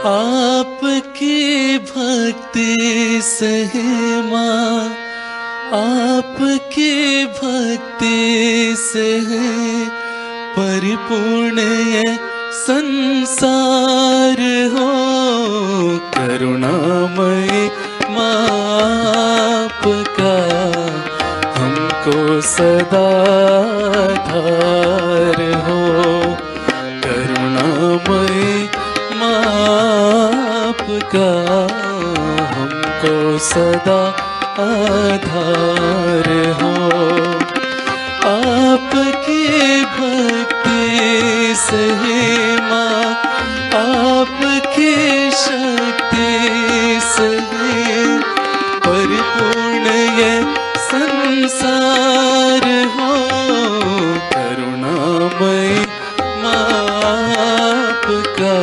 आपकी भक्ति से है माँ, आपकी भक्ति से है परिपूर्ण ये संसार हो। करुणामय माँ आपका हमको सदा आधार हो। करुणामय आपका हमको सदा आधार हो। आपकी भक्ति से माँ, आपकी शक्ति से परिपूर्ण ये संसार हो। करुणामय माँ आपका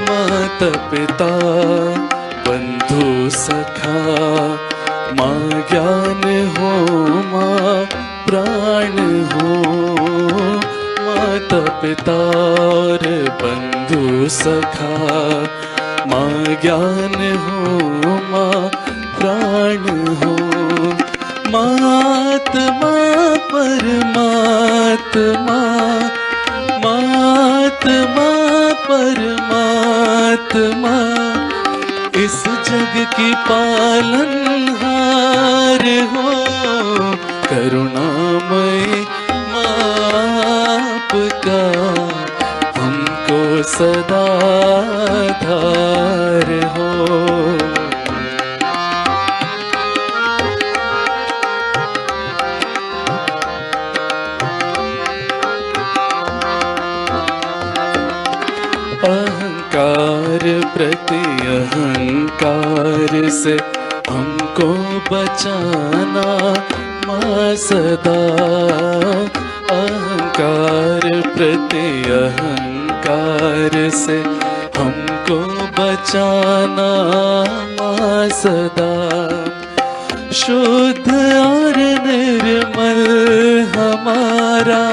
माता पिता बंधु सखा, माँ ज्ञान हो माँ प्राण हो। माता पिता और बंधु सखा, माँ ज्ञान हो माँ प्राण हो। मातमा परमात्मा, मातमा परमात्मा इस जग की पालनहार हो। करुणामय माँ आपका हमको सदा आधार हो। अहंकार प्रति अहंकार से हमको बचाना माँ सदा। अहंकार प्रति अहंकार से हमको बचाना माँ सदा। शुद्ध और निर्मल हमारा,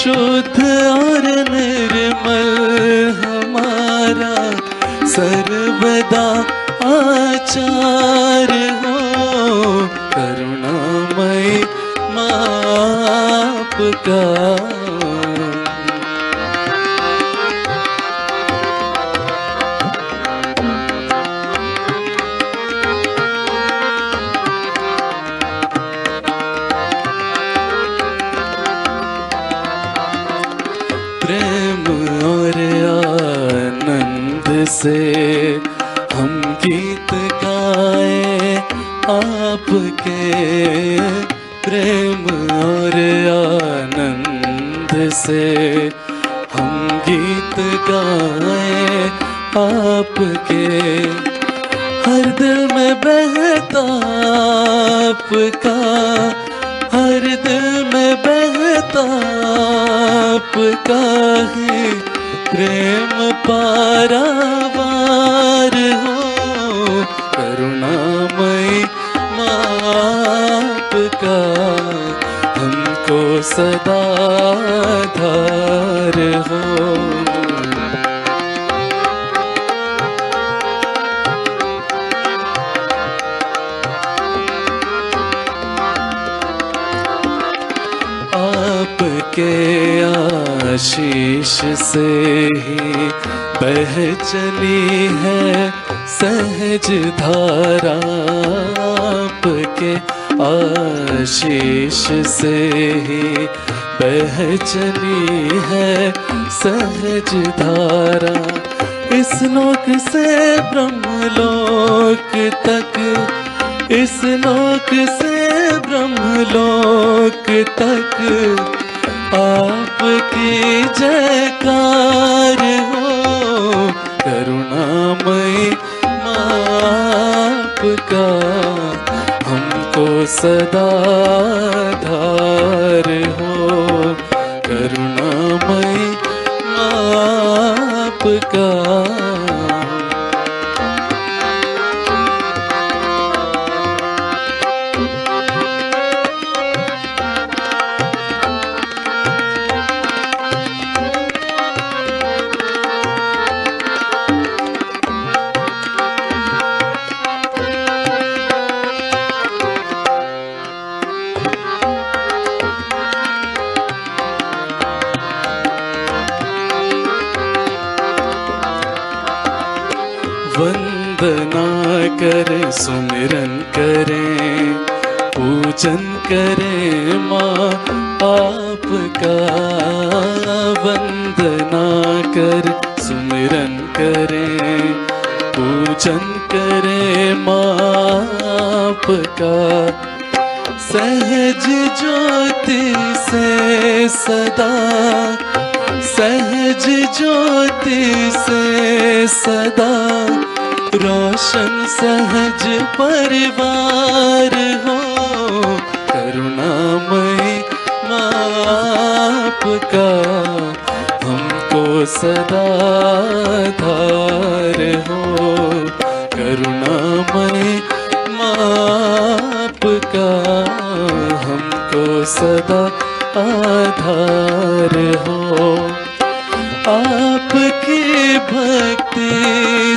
शुद्ध और निर्मल हमारा सर्वदा आचार हो। करुणामय माँ आपका प्रेम और आनंद से हम गीत गाए आपके। प्रेम और आनंद से हम गीत गाए आपके। हर दिल में बहता आपका, हर दिल में बहता आपका ही प्रेम पारावार हो। करुणामय माँ आपका हमको सदा आधार हो। आपके आशीष से ही बह चली है सहज धारा। आपके आशीष से ही बह चली है सहज धारा। इस लोक से ब्रह्मलोक तक, इस लोक से ब्रह्मलोक तक आपकी जयकार हो। करुणामय माँ आपका हमको सदा आधार हो। करुणामय माँ का। वंदना कर सुमिरन करें, पूजन करें माँ आपका। वंदना कर सुमिरन करें, पूजन करें माँ आपका। सहज ज्योति से सदा, सहज ज्योति से सदा, रोशन सहज परिवार हो। करुणामयी माँ आपका, हमको सदा आधार हो। करुणामयी माँ आपका, हमको सदा आधार हो। आपकी भक्ति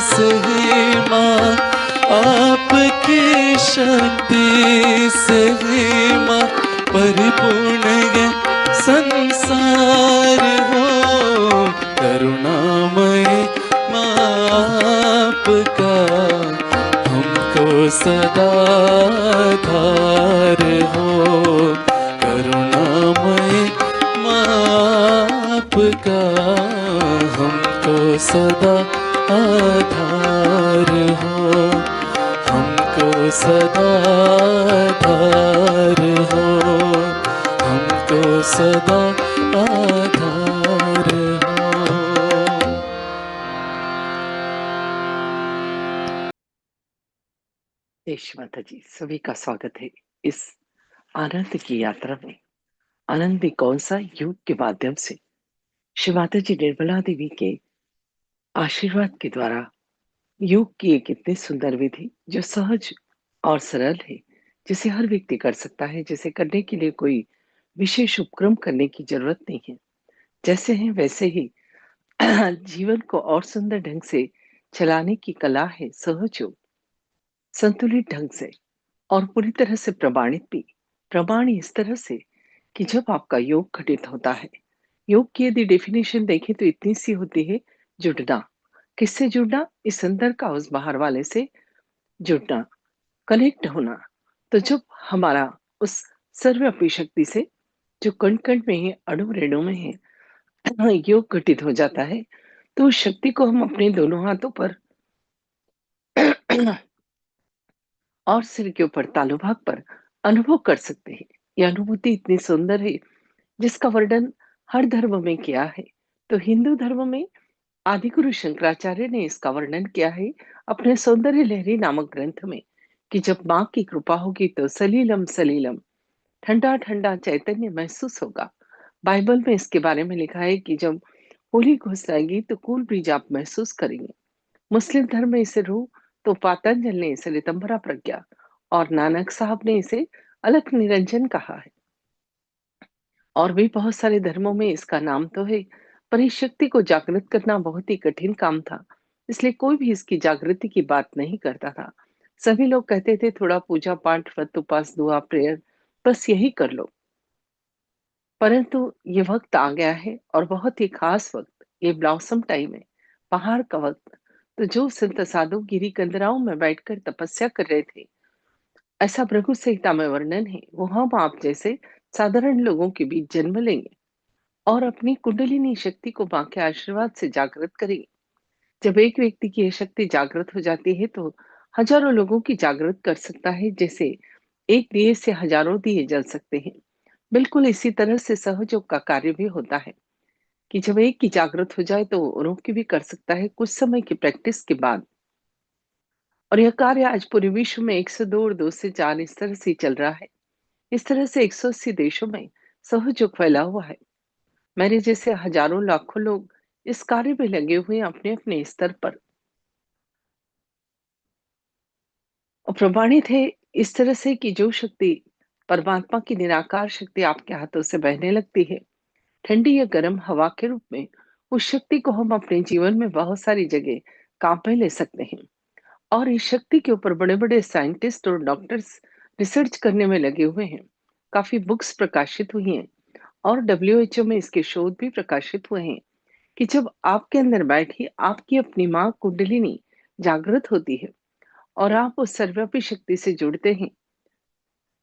से ही माँ, आपकी शक्ति से ही माँ, परिपूर्ण ये संसार हो। करुणामयी माँ आपका, हमको सदा आधार हो। करुणामयी माँ आपका, हमको सदा आधार हो। हमको सदा आधार हो। हमको सदा आधार हो। देश माता जी, सभी का स्वागत है इस आनंद की यात्रा में। आनंद भी कौन सा, योग के माध्यम से श्री माता जी निर्मला देवी के आशीर्वाद के द्वारा योग की एक इतनी सुंदर विधि जो सहज और सरल है, जिसे हर व्यक्ति कर सकता है, जिसे करने के लिए कोई विशेष उपक्रम करने की जरूरत नहीं है। जैसे हैं वैसे ही जीवन को और सुंदर ढंग से चलाने की कला है सहज योग। संतुलित ढंग से और पूरी तरह से प्रमाणित भी। प्रमाण इस तरह से कि जब आपका योग घटित होता है, योग की यदि डेफिनेशन देखें तो इतनी सी होती है, जुड़ना। किससे जुड़ना? इस अंदर का उस बाहर वाले से जुड़ना, कनेक्ट होना। तो जब हमारा उस सर्वव्यापी शक्ति से, जो कण कण में है, अणु रेणु में है, योग घटित हो जाता है, तो उस शक्ति को हम अपने दोनों हाथों पर और सिर के ऊपर तालु भाग पर अनुभव कर सकते हैं। यह अनुभूति इतनी सुंदर है जिसका वर्णन हर धर्म में किया है। तो हिंदू धर्म में आदिगुरु शंकराचार्य ने इसका वर्णन किया है अपने सौंदर्य लहरी नामक ग्रंथ में, कि जब माँ की कृपा होगी तो सलीलम सलीलम, ठंडा ठंडा चैतन्य महसूस होगा। बाइबल में इसके बारे में लिखा है कि जब होली घुस आएगी तो कूल ब्रिज आप महसूस करेंगे। मुस्लिम धर्म में इसे रूह, तो पातंजल ने इसे ऋतंभरा प्रज्ञा और नानक साहब ने इसे अलख निरंजन कहा है। और भी बहुत सारे धर्मों में इसका नाम तो है, पर इस शक्ति को जागृत करना बहुत ही कठिन काम था, इसलिए कोई भी इसकी जागृति की बात नहीं करता था। सभी लोग कहते थे थोड़ा पूजा पाठ, व्रत उपास, दुआ, प्रेयर, बस यही कर लो। परंतु ये वक्त आ गया है और बहुत ही खास वक्त, ये ब्लॉसम टाइम है, पहाड़ का वक्त। तो जो संत साधु गिरी कंदराओं में बैठकर तपस्या कर रहे थे, ऐसा भृगु संहिता में वर्णन है, वो हम आप जैसे साधारण लोगों के बीच जन्म लेंगे और अपनी कुंडलिनी शक्ति को मां के आशीर्वाद से जागृत करेंगे। जब एक व्यक्ति की यह शक्ति जागृत हो जाती है तो हजारों लोगों की जागृत कर सकता है, जैसे एक दिए से हजारों दिए जल सकते हैं। बिल्कुल इसी तरह से सहयोग का कार्य भी होता है कि जब एक की जागृत हो जाए तो औरों की भी कर सकता है कुछ समय की प्रैक्टिस के बाद। और यह कार्य आज पूरे विश्व में 102 और 2 से 4 इस तरह से चल रहा है। इस तरह से 180 देशों में सहयोग फैला हुआ है। मेरे जैसे हजारों लाखों लोग इस कार्य में लगे हुए हैं अपने-अपने स्तर पर और प्रमाणित है इस तरह से कि जो शक्ति परमात्मा की निराकार शक्ति आपके हाथों से बहने लगती है, ठंडी या गर्म हवा के रूप में, उस शक्ति को हम अपने जीवन में बहुत सारी जगह काम में ले सकते हैं। और इस शक्ति के ऊपर बड़े-बड़े साइंटिस्ट और डॉक्टर्स रिसर्च करने में लगे हुए हैं। काफ़ी बुक्स प्रकाशित हुई हैं और डब्ल्यूएचओ में इसके शोध भी प्रकाशित हुए हैं कि जब आपके अंदर बैठी आपकी अपनी माँ कुंडलिनी जागृत होती है और आप उस सर्वव्यापी शक्ति से जुड़ते हैं,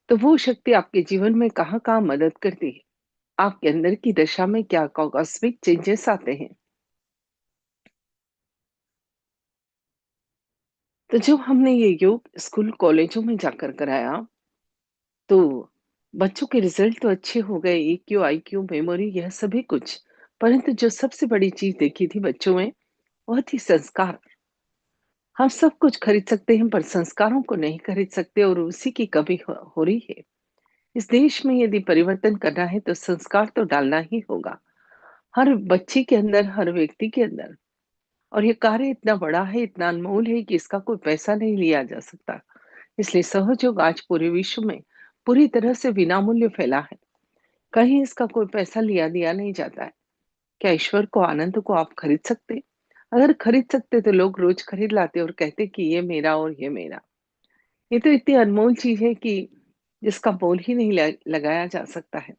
तो वो शक्ति आपके जीवन में कहाँ-कहाँ मदद करती है। आपके अंदर की दशा में क्या कॉस्मिक चेंजेस आते हैं। तो जब हमने ये योग स्कूल कॉलेजों में जाकर कराया, तो बच्चों के रिजल्ट तो अच्छे हो गए, ईक्यू, आईक्यू, मेमोरी यह सभी कुछ। परंतु जो सबसे बड़ी चीज़ देखी थी बच्चों में, वो थी संस्कार। हम सब कुछ खरीद सकते हैं पर संस्कारों को नहीं खरीद सकते और उसी की कमी हो रही है। इस देश में यदि परिवर्तन करना है तो संस्कार तो डालना ही होगा। हर बच्चे के अंदर, हर व्यक्ति के अंदर। और ये कार्य इतना बड़ा है, इतना अनमोल है कि इसका कोई पैसा नहीं लिया जा सकता। इसलिए सहयोग आज पूरे विश्व में पूरी तरह से विनामूल्य फैला है। कहीं इसका कोई पैसा लिया दिया नहीं जाता है। क्या ईश्वर को, आनंद को आप खरीद सकते? अगर खरीद सकते तो लोग रोज खरीद लाते और कहते कि ये मेरा और ये मेरा। ये तो इतनी अनमोल चीज है कि जिसका मोल ही नहीं लगाया जा सकता है।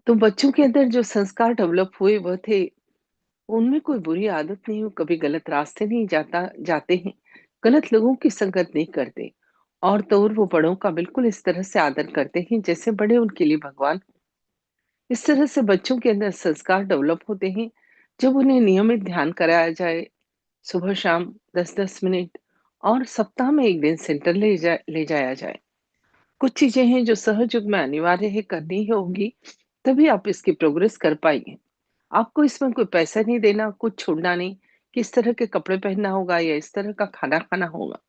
तो बच्चों के अंदर जो संस्कार डेवलप हुए वह थे, उनमें कोई बुरी आदत नहीं, वो कभी गलत रास्ते नहीं जाते हैं, गलत लोगों की संगत नहीं करते। और तो और वो बड़ों का बिल्कुल इस तरह से आदर करते हैं जैसे बड़े उनके लिए भगवान। इस तरह से बच्चों के अंदर संस्कार डेवलप होते हैं जब उन्हें नियमित ध्यान कराया जाए, सुबह शाम 10-10 मिनट, और सप्ताह में 1 दिन सेंटर ले जाया जाए। कुछ चीजें हैं जो सहज युग में अनिवार्य है, करनी ही होगी, तभी आप इसकी प्रोग्रेस कर पाएंगे। आपको इसमें कोई पैसा नहीं देना, कुछ छोड़ना नहीं, किस तरह के कपड़े पहनना होगा या इस तरह का खाना खाना होगा।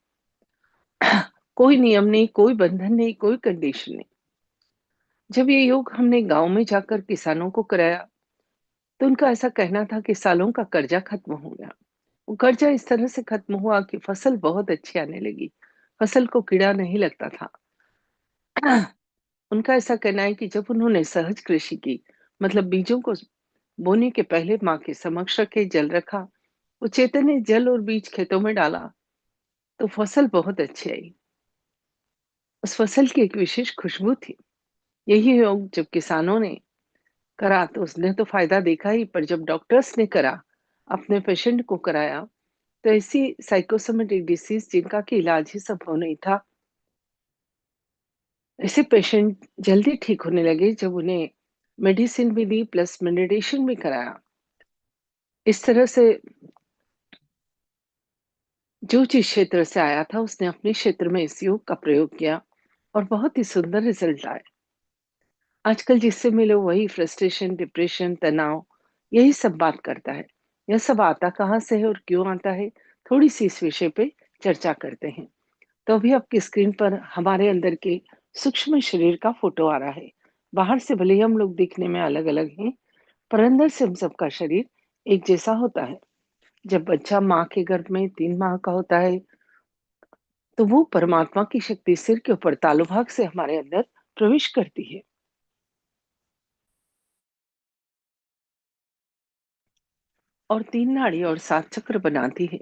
कोई नियम नहीं, कोई बंधन नहीं, कोई कंडीशन नहीं। जब ये योग हमने गांव में जाकर किसानों को कराया, तो उनका ऐसा कहना था कि सालों का कर्जा खत्म हो गया। वो कर्जा इस तरह से खत्म हुआ कि फसल बहुत अच्छी आने लगी, फसल को कीड़ा नहीं लगता था। उनका ऐसा कहना है कि जब उन्होंने सहज कृषि की, मतलब बीजों को बोने के पहले माँ के समक्ष रखे, जल रखा, वो चैतन्य जल और बीज खेतों में डाला, तो फसल बहुत अच्छी आई। उस फसल की एक विशेष खुशबू थी। यही योग जब किसानों ने करा तो उसने तो फायदा देखा ही, पर जब डॉक्टर्स ने करा, अपने पेशेंट को कराया, तो ऐसी साइकोसोमेटिक डिसीज जिनका कि इलाज ही संभव नहीं था, ऐसे पेशेंट जल्दी ठीक होने लगे जब उन्हें मेडिसिन भी दी प्लस मेडिटेशन भी कराया। इस तरह से जो जिस क्षेत्र से आया था उसने अपने क्षेत्र में इस योग का प्रयोग किया और बहुत ही सुंदर रिजल्ट आए। आजकल जिससे मिलो वही फ्रस्ट्रेशन, डिप्रेशन, तनाव, यही सब बात करता है। यह सब आता कहाँ से है और क्यों आता है, थोड़ी सी इस विषय पे चर्चा करते हैं। तो अभी आपकी स्क्रीन पर हमारे अंदर के सूक्ष्म शरीर का फोटो आ रहा है। बाहर से भले ही हम लोग दिखने में अलग अलग हैं, पर अंदर से हम सबका शरीर एक जैसा होता है। जब बच्चा माँ के गर्भ में 3 माह का होता है, तो वो परमात्मा की शक्ति सिर के ऊपर तालु भाग से हमारे अंदर प्रवेश करती है और 3 नाड़ी और 7 चक्र बनाती है।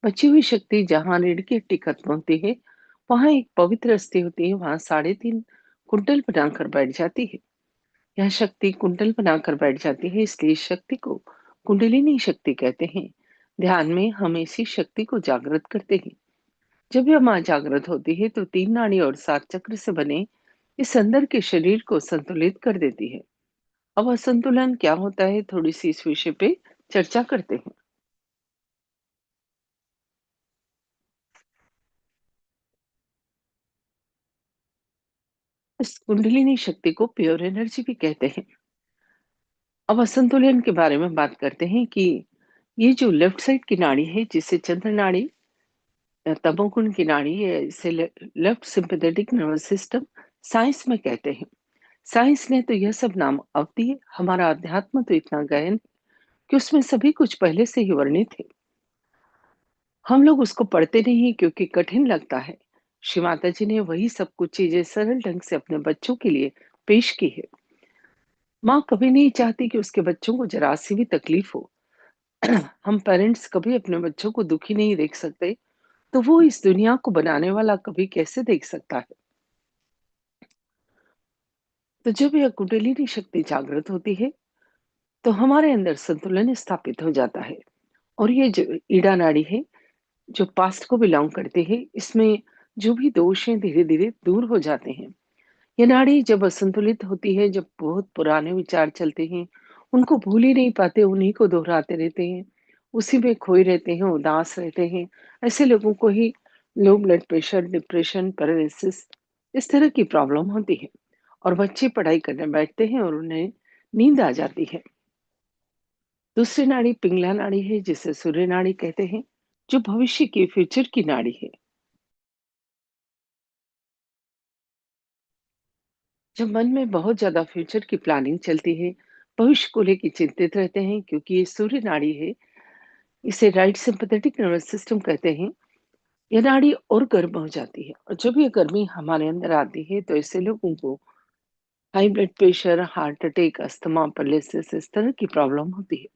बची हुई शक्ति जहाँ रीढ़ की हड्डी खत्म होती है, वहां एक पवित्र अस्थि होती है, वहां 3.5 कुंडल बनाकर बैठ जाती है। यह शक्ति कुंडल बनाकर बैठ जाती है, इसलिए इस शक्ति को कुंडलिनी शक्ति कहते हैं। ध्यान में हम इसी शक्ति को जागृत करते हैं। जब यह माँ जागृत होती है तो 3 नाड़ी और 7 चक्र से बने इस अंदर के शरीर को संतुलित कर देती है। अब असंतुलन क्या होता है, थोड़ी सी इस विषय पे चर्चा करते हैं। इस कुंडलिनी शक्ति को प्योर एनर्जी भी कहते हैं। अब असंतुलन के बारे में बात करते हैं कि ये जो लेफ्ट साइड की नाड़ी है, जिसे चंद्र नाड़ी, तमोगुण की नाड़ी है, इसे left sympathetic nervous system science में कहते हैं। साइंस ने तो यह सब नाम अब दिए, हमारा अध्यात्म तो इतना गहन, कि उसमें सभी कुछ पहले से ही वर्णित है। हम लोग उसको पढ़ते नहीं क्योंकि कठिन लगता है। श्री माता जी ने वही सब कुछ चीजें सरल ढंग से अपने बच्चों के लिए पेश की है। माँ कभी नहीं चाहती कि उसके बच्चों को जरा सी भी तकलीफ हो। हम पेरेंट्स कभी अपने बच्चों को दुखी नहीं देख सकते, तो वो इस दुनिया को बनाने वाला कभी कैसे देख सकता है। तो जब यह कुंडलिनी शक्ति जागृत होती है, तो हमारे अंदर संतुलन स्थापित हो जाता है। और ये जो ईड़ा नाड़ी है, जो पास्ट को बिलोंग करते हैं, इसमें जो भी दोष हैं धीरे धीरे दूर हो जाते हैं। ये नाड़ी जब असंतुलित होती है, जब बहुत पुराने विचार चलते हैं, उनको भूल ही नहीं पाते, उन्हीं को दोहराते रहते हैं, उसी में खोए रहते हैं, उदास रहते हैं। ऐसे लोगों को ही low blood pressure, depression, paralysis इस तरह की प्रॉब्लम होती है। और बच्चे पढ़ाई करने बैठते हैं और उन्हें नींद आ जाती है। दूसरी नाड़ी पिंगला नाड़ी है, जिसे सूर्य नाड़ी कहते हैं, जो भविष्य की फ्यूचर की नाड़ी है। जब मन में बहुत ज्यादा फ्यूचर की प्लानिंग चलती है, भविष्य को लेकर चिंतित रहते हैं, क्योंकि ये सूर्य नाड़ी है, इसे राइट सिंपैथेटिक नर्वस सिस्टम कहते हैं। ये नाड़ी और गर्म हो जाती है, और जब ये गर्मी हमारे अंदर आती है, तो ऐसे लोगों को high blood pressure, heart attack, asthma, paralysis इस तरह की प्रॉब्लम होती है।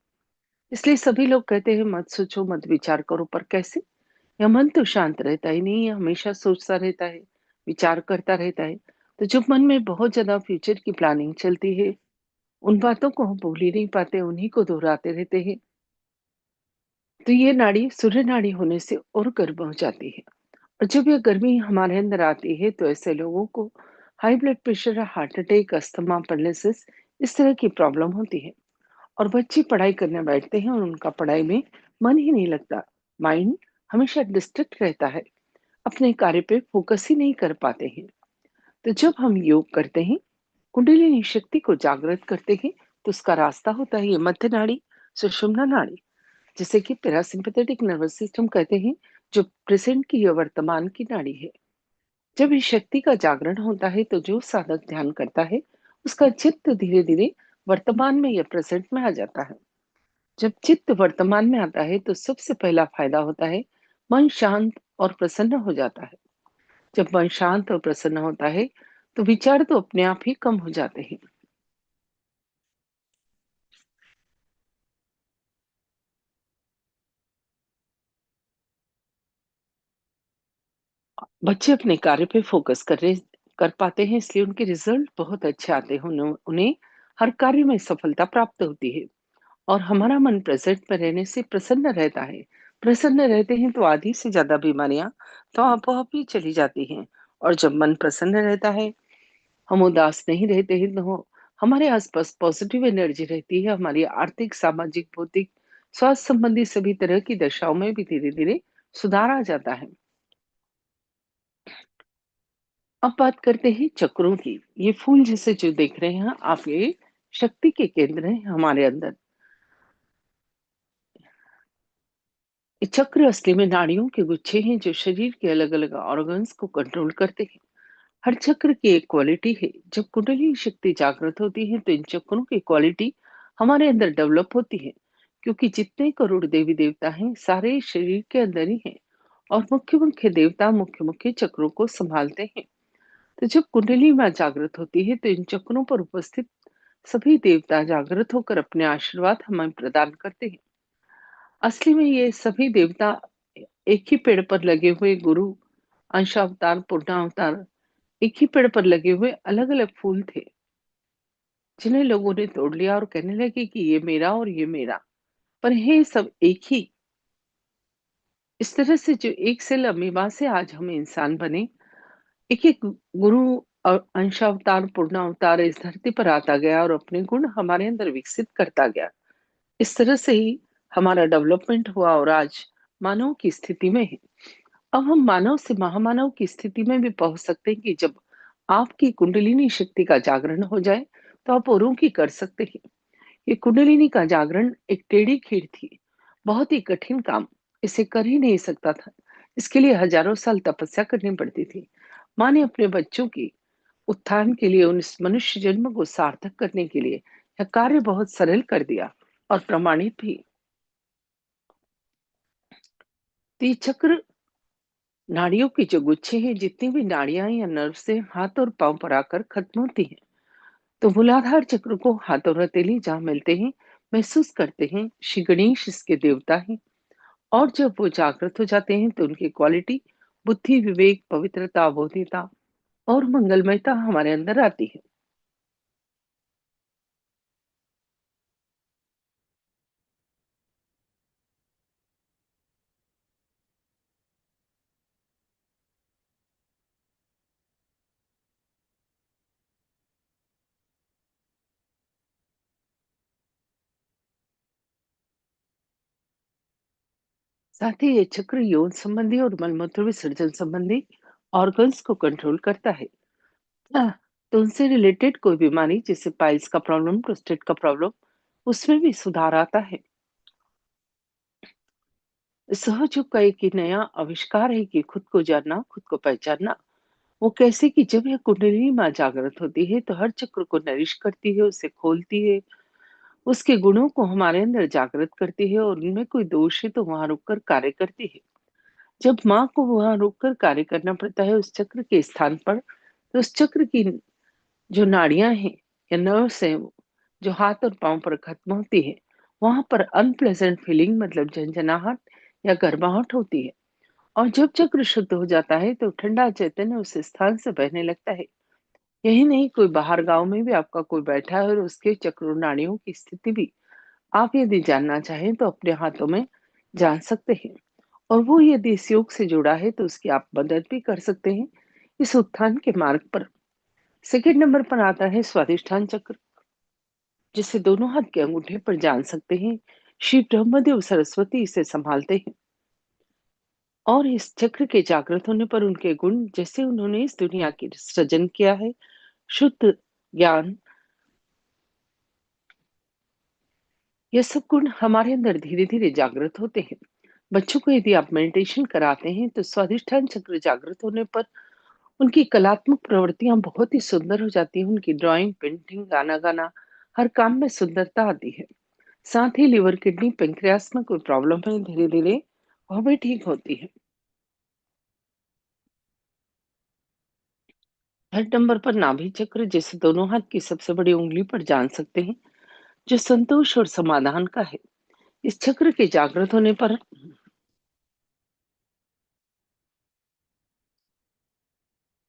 इसलिए सभी लोग कहते हैं मत सोचो, मत विचार करो, पर कैसे? यह मन तो शांत रहता ही नहीं है, हमेशा सोचता रहता है, विचार करता रहता है। तो जब मन में बहुत ज्यादा फ्यूचर की प्लानिंग चलती है, उन बातों को हम भूल ही नहीं पाते, उन्हीं को दोहराते रहते हैं। तो ये नाड़ी सूर्य नाड़ी होने से और गर्म हो जाती है। और जब ये गर्मी हमारे अंदर आती है, तो ऐसे लोगों को high blood pressure, heart attack, asthma, paralysis इस तरह की प्रॉब्लम होती है। और बच्चे पढ़ाई करने बैठते हैं और उनका पढ़ाई में मन ही नहीं लगता। माइंड हमेशा डिस्ट्रैक्ट रहता है, अपने कार्य पे फोकस ही नहीं कर पाते हैं। तो जब हम योग करते हैं, कुंडलिनी शक्ति को जागृत करते हैं, तो उसका रास्ता होता है ये मध्य नाड़ी, सुषुम्ना नाड़ी, जिसे कि पैरासिम्पैथेटिक नर्वस सिस्टम कहते हैं, जो प्रेजेंट की या वर्तमान की नाड़ी है। जब इस शक्ति का जागरण होता है, तो जो साधक ध्यान करता है, उसका चित्त धीरे धीरे वर्तमान में या प्रेजेंट में आ जाता है। जब चित्त वर्तमान में आता है, तो सबसे पहला फायदा होता है मन शांत और प्रसन्न हो जाता है। जब मन शांत और प्रसन्न होता है, तो विचार तो अपने आप ही कम हो जाते हैं। बच्चे अपने कार्य पे फोकस कर पाते हैं, इसलिए उनके रिजल्ट बहुत अच्छे आते हैं। उन्हें उन्हें हर कार्य में सफलता प्राप्त होती है। और हमारा मन प्रेजेंट में रहने से प्रसन्न रहता है। प्रसन्न रहते हैं, तो आधी से ज्यादा बीमारियां तो आप ही चली जाती हैं। और जब मन प्रसन्न रहता है, हम उदास नहीं रहते हैं, तो हमारे आसपास पॉजिटिव एनर्जी रहती है। हमारी आर्थिक, सामाजिक, भौतिक, स्वास्थ्य संबंधी सभी तरह की दशाओं में भी धीरे धीरे सुधार आ जाता है। अब बात करते हैं चक्रों की। ये फूल जैसे जो देख रहे हैं आप, ये शक्ति के केंद्र हैं हमारे अंदर। ये चक्र असली में नाड़ियों के गुच्छे हैं, जो शरीर के अलग अलग ऑर्गन्स को कंट्रोल करते हैं। हर चक्र की एक क्वालिटी है। जब कुंडली शक्ति जागृत होती है, तो इन चक्रों की क्वालिटी हमारे अंदर डेवलप होती है। क्योंकि जितने करोड़ देवी देवता हैं, सारे शरीर के अंदर ही हैं। और मुख्य मुख्य देवता मुख्य मुख्य चक्रों को संभालते हैं। तो जब कुंडली मां जागृत होती है, तो इन चक्रों पर उपस्थित सभी देवता जागृत होकर अपने आशीर्वाद हमें प्रदान करते हैं। असली में ये सभी देवता एक ही पेड़ पर लगे हुए गुरु, अंशावतार, पूर्णावतार, एक ही पेड़ पर लगे हुए अलग अलग फूल थे, जिन्हें लोगों ने तोड़ लिया और कहने लगे कि ये मेरा और ये मेरा। पर ये सब एक ही। इस तरह से जो एक सेल अमीबा से आज हम इंसान बने, एक एक गुरु और अंशावतार, पूर्णावतार इस धरती पर आता गया और अपने गुण हमारे अंदर विकसित करता गया। इस तरह से ही हमारा डेवलपमेंट हुआ और आज मानव की स्थिति में है। अब हम मानव से महामानव की स्थिति में भी पहुंच सकते हैं, कि जब आपकी कुंडलिनी शक्ति का जागरण हो जाए, तो आप औरों की कर सकते हैं। ये कुंडलिनी का जागरण एक टेढ़ी खीर थी, बहुत ही कठिन काम। इसे कर ही नहीं सकता था। इसके लिए हजारों साल तपस्या करनी पड़ती थी। माँ ने अपने बच्चों की उत्थान के लिए, उन इस मनुष्य जन्म को सार्थक करने के लिए यह कार्य बहुत सरल कर दिया। और प्रमाणित भी। तो ये चक्र नाड़ियों की जो गुच्छे हैं, जितनी भी नाड़ियां या नर्व से हाथ और पांव पर आकर खत्म होती हैं, तो मूलाधार चक्र को हाथ और हथेली जहाँ मिलते हैं, महसूस करते हैं। श्री गणेश इसके देवता हैं। और जब वो जागृत हो जाते हैं तो उनकी क्वालिटी बुद्धि, विवेक, पवित्रता, बोधिता और मंगलमयता हमारे अंदर आती है। साथ ही ये चक्र यौन संबंधी और मलमूत्र विसर्जन संबंधी ऑर्गन्स को कंट्रोल करता है। हाँ, तो उनसे रिलेटेड कोई बीमारी, जैसे पाइल्स का प्रॉब्लम, प्रोस्टेट का प्रॉब्लम, उसमें भी सुधार आता है। सहयोग का एक ही नया आविष्कार है कि खुद को जानना, खुद को पहचानना। वो कैसे कि जब यह कुंडलिनी माँ जागृत होती है तो हर चक्र को नरिश करती है, उसे खोलती है, उसके गुणों को हमारे अंदर जागृत करती है, और उनमें कोई दोष है तो वहां रुककर कार्य करती है। जब माँ को वहां रुककर कार्य करना पड़ता है उस चक्र के स्थान पर, तो उस चक्र की जो नाड़ियां हैं या नर्व्स हैं, जो हाथ और पांव पर खत्म होती है, वहां पर अनप्लेजेंट फीलिंग, मतलब झंझनाहट या गर्माहट होती है। और जब चक्र शुद्ध हो जाता है तो ठंडा चैतन्य उस स्थान से बहने लगता है। यही नहीं, कोई बाहर गांव में भी आपका कोई बैठा है और उसके चक्र नाड़ियों की स्थिति भी आप यदि जानना चाहें तो अपने हाथों में जान सकते हैं। और वो यदि इस योग से जुड़ा है तो उसकी आप मदद भी कर सकते हैं इस उत्थान के मार्ग पर। सेकंड नंबर पर आता है स्वादिष्ठान चक्र, जिसे दोनों हाथ के अंगूठे पर जान सकते हैं। श्री ब्रह्मदेव सरस्वती इसे संभालते हैं। और इस चक्र के जागृत होने पर उनके गुण, जैसे उन्होंने इस दुनिया की सृजन किया है, शुद्ध ज्ञान, ये सब गुण हमारे अंदर धीरे धीरे जागृत होते हैं। बच्चों को यदि आप मेडिटेशन कराते हैं तो स्वादिष्ठान चक्र जागृत होने पर उनकी कलात्मक प्रवृत्तियां बहुत ही सुंदर हो जाती हैं। उनकी ड्राइंग, पेंटिंग, गाना गाना, हर काम में सुंदरता आती है। साथ ही लिवर, किडनी, पेंक्रियास में कोई प्रॉब्लम है, धीरे धीरे वह भी ठीक होती है। थर्ड नंबर पर नाभि चक्र, जिसे दोनों हाथ की सबसे बड़ी उंगली पर जान सकते हैं, जो संतोष और समाधान का है। इस चक्र के जागृत होने पर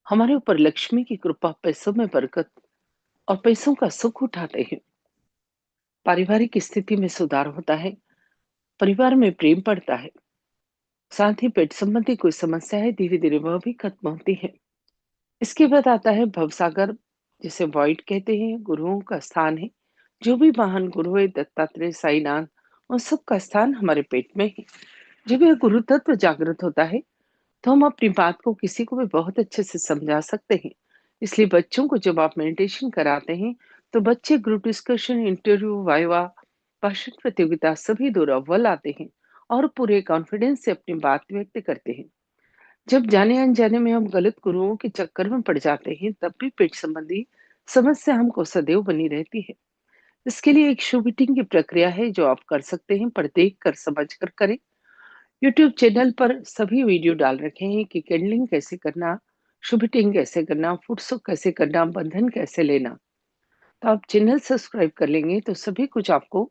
हमारे ऊपर लक्ष्मी की कृपा, पैसों में बरकत और पैसों का सुख उठाते हैं। पारिवारिक स्थिति में सुधार होता है, परिवार में प्रेम बढ़ता है। साथ ही पेट संबंधी कोई समस्या है, धीरे धीरे वह भी खत्म होती है। इसके बाद आता है भवसागर, जिसे वॉइड कहते हैं, गुरुओं का स्थान है। जो भी महान गुरु है, दत्तात्रेय, साईनाथ, उन सब का स्थान हमारे पेट में है। जब यह गुरु तत्व जागृत होता है तो हम अपनी बात को किसी को भी बहुत अच्छे से समझा सकते हैं। इसलिए बच्चों को जब आप मेडिटेशन कराते हैं तो बच्चे ग्रुप डिस्कशन, इंटरव्यू, वाइवा, भाषण प्रतियोगिता सभी दौर अव्वल आते हैं और पूरे कॉन्फिडेंस से अपनी बात व्यक्त करते हैं। जब जाने अनजाने में हम गलत गुरुओं के चक्कर में पड़ जाते हैं तब भी पेट संबंधी समस्या हमको सदैव बनी रहती है। इसके लिए एक शुभ ईटिंग की प्रक्रिया है जो आप कर सकते हैं, पर देख कर समझ कर करें। यूट्यूब चैनल पर सभी वीडियो डाल रखे हैं कि कैंडलिंग कैसे करना, शुभ ईटिंग कैसे करना, फूड सुक कैसे करना, बंधन कैसे लेना। तो आप चैनल सब्सक्राइब कर लेंगे तो सभी कुछ आपको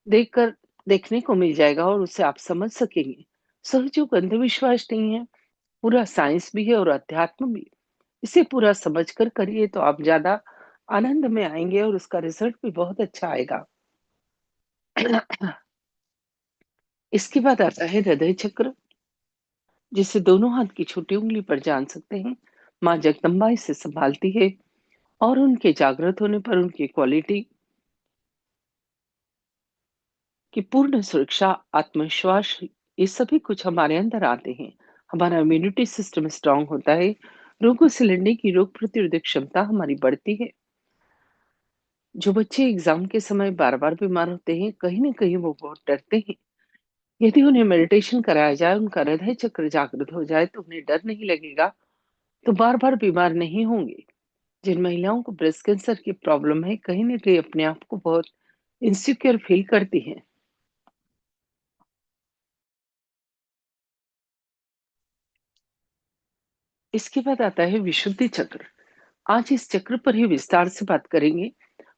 देखकर देखने को मिल जाएगा और उससे आप समझ सकेंगे। सहयोग अंधविश्वास नहीं है, पूरा साइंस भी है और अध्यात्म भी। इसे पूरा समझ कर करिए तो आप ज्यादा आनंद में आएंगे और उसका रिजल्ट भी बहुत अच्छा आएगा। इसके बाद आता है हृदय चक्र, जिसे दोनों हाथ की छोटी उंगली पर जान सकते हैं। माँ जगदम्बा इसे संभालती है। और उनके जागृत होने पर उनकी क्वालिटी की पूर्ण सुरक्षा, आत्मविश्वास, ये सभी कुछ हमारे अंदर आते हैं। हमारा इम्यूनिटी सिस्टम स्ट्रांग होता है। रोगों से लड़ने की रोग प्रतिरोधक क्षमता हमारी बढ़ती है। जो बच्चे एग्जाम के समय बार बार बीमार होते हैं, कहीं ना कहीं वो बहुत डरते हैं। यदि उन्हें मेडिटेशन कराया जाए, उनका हृदय चक्र जागृत हो जाए तो उन्हें डर नहीं लगेगा, तो बार बार बीमार नहीं होंगे। जिन महिलाओं को ब्रेस्ट कैंसर की प्रॉब्लम है, कहीं ना कहीं अपने आप को बहुत इनसिक्योर फील करती हैं। इसके बाद आता है विशुद्धि चक्र। आज इस चक्र पर ही विस्तार से बात करेंगे।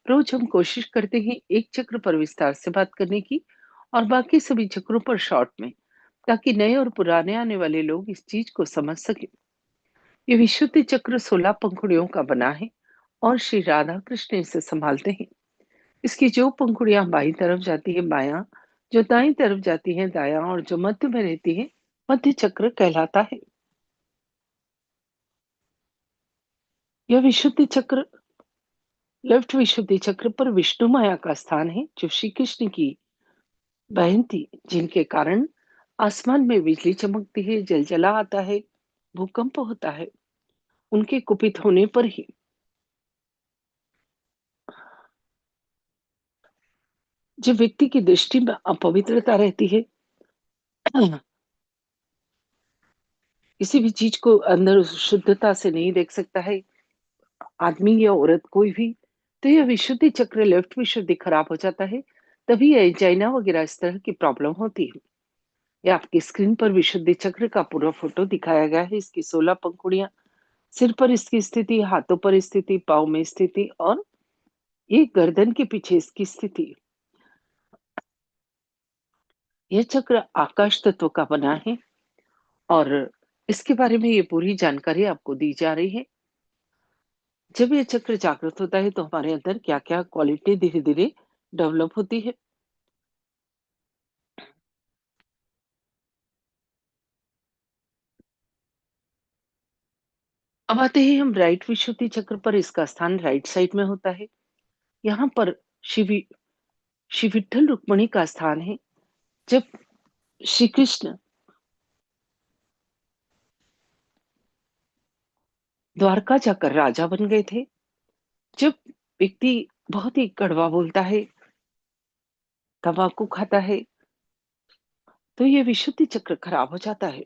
रोज हम कोशिश करते हैं एक चक्र पर विस्तार से बात करने की और बाकी सभी चक्रों पर शॉर्ट में, ताकि नए और पुराने आने वाले लोग इस चीज को समझ सके। ये विशुद्धि चक्र 16 पंखुड़ियों का बना है और श्री राधा कृष्ण इसे संभालते हैं। इसकी जो पंखुड़ियां बाईं तरफ जाती है बायां, जो दाईं तरफ जाती है दायां और जो मध्य में रहती है मध्य चक्र कहलाता है। यह विशुद्धि चक्र लेफ्ट विशुद्धि चक्र पर विष्णु माया का स्थान है, जो श्री कृष्ण की बहन थी, जिनके कारण आसमान में बिजली चमकती है, जलजला आता है, भूकंप होता है। उनके कुपित होने पर ही जब व्यक्ति की दृष्टि में अपवित्रता रहती है, किसी भी चीज को अंदर शुद्धता से नहीं देख सकता है, आदमी या औरत कोई भी, तो यह विशुद्धि चक्र लेफ्ट विशुद्धि खराब हो जाता है। तभी एंजाइना वगैरह इस तरह की प्रॉब्लम होती है। ये आपकी स्क्रीन पर विशुद्धि चक्र का पूरा फोटो दिखाया गया है। इसकी 16 पंखुड़ियां, सिर पर इसकी स्थिति, हाथों पर स्थिति, पाँव में स्थिति और ये गर्दन के पीछे इसकी स्थिति। यह चक्र आकाश तत्व का बना है और इसके बारे में ये पूरी जानकारी आपको दी जा रही है। जब ये चक्र जागृत होता है तो हमारे अंदर क्या क्या क्वालिटी धीरे धीरे डेवलप होती है। अब आते हैं हम राइट विशुद्धि चक्र पर। इसका स्थान राइट साइड में होता है। यहाँ पर शिव श्री विठ्ठल रुक्मणी का स्थान है। जब श्री कृष्ण द्वारका जाकर राजा बन गए थे, जब व्यक्ति बहुत ही कड़वा बोलता है, तंबाकू खाता है, तो ये विशुद्धि चक्र खराब हो जाता है।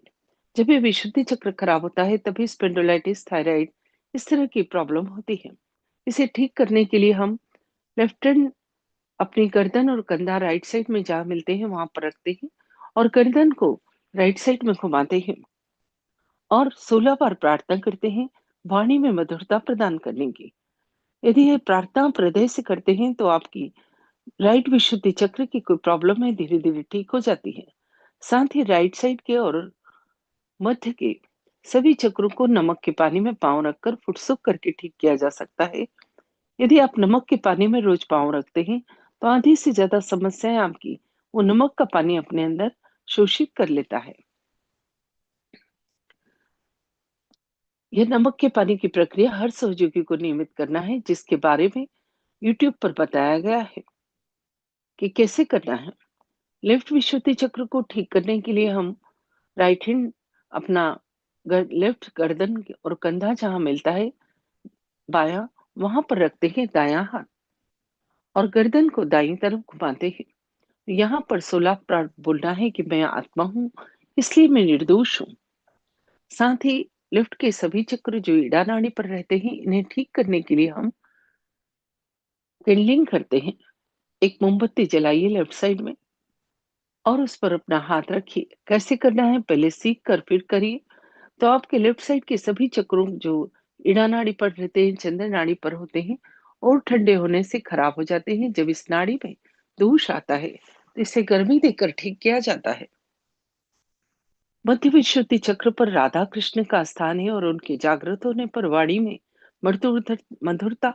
जब ये विशुद्धि चक्र खराब होता है तभी स्पेंडोलाइटिस, थायराइड इस तरह की प्रॉब्लम होती है। इसे ठीक करने के लिए हम लेफ्ट हैंड अपनी गर्दन और कंधा राइट साइड में जहाँ मिलते हैं वहां पर रखते हैं और गर्दन को राइट साइड में घुमाते हैं और 16 बार प्रार्थना करते हैं वाणी में मधुरता प्रदान करने की। यदि ये प्रार्थना आप हृदय से करते हैं तो आपकी राइट विशुद्धि चक्र की कोई प्रॉब्लम है धीरे धीरे ठीक हो जाती है। साथ ही राइट साइड के और मध्य के सभी चक्रों को नमक के पानी में पांव रखकर फुटसुक करके ठीक किया जा सकता है। यदि आप नमक के पानी में रोज पांव रखते हैं तो आधी से ज्यादा समस्याएं आपकी वो नमक का पानी अपने अंदर शोषित कर लेता है। यह नमक के पानी की प्रक्रिया हर सहयोगी को नियमित करना है, जिसके बारे में यूट्यूब पर बताया गया है कि कैसे करना है। लेफ्ट विशुद्धि चक्र को ठीक करने के लिए हम राइट हैंड अपना लेफ्ट गर्दन और कंधा जहां मिलता है बायां, वहां पर रखते हैं दायां हाथ और गर्दन को दाईं तरफ घुमाते हैं। यहाँ पर 16 बार बोलना है कि मैं आत्मा हूँ, इसलिए मैं निर्दोष हूँ। साथ ही लिफ्ट के सभी चक्र जो ईड़ा नाड़ी पर रहते हैं, इन्हें ठीक करने के लिए हम कैंडलिंग करते हैं। एक मोमबत्ती जलाइए लेफ्ट साइड में और उस पर अपना हाथ रखिए। कैसे करना है पहले सीख कर फिर करिए, तो आपके लेफ्ट साइड के सभी चक्रों जो ईड़ा नाड़ी पर रहते हैं, चंद्र नाड़ी पर होते हैं और ठंडे होने से खराब हो जाते हैं। जब इस नाड़ी में दोष आता है तो इसे गर्मी देकर ठीक किया जाता है। मध्य विशुद्धि चक्र पर राधा कृष्ण का स्थान है और उनके जागृत होने पर वाणी में मधुरता,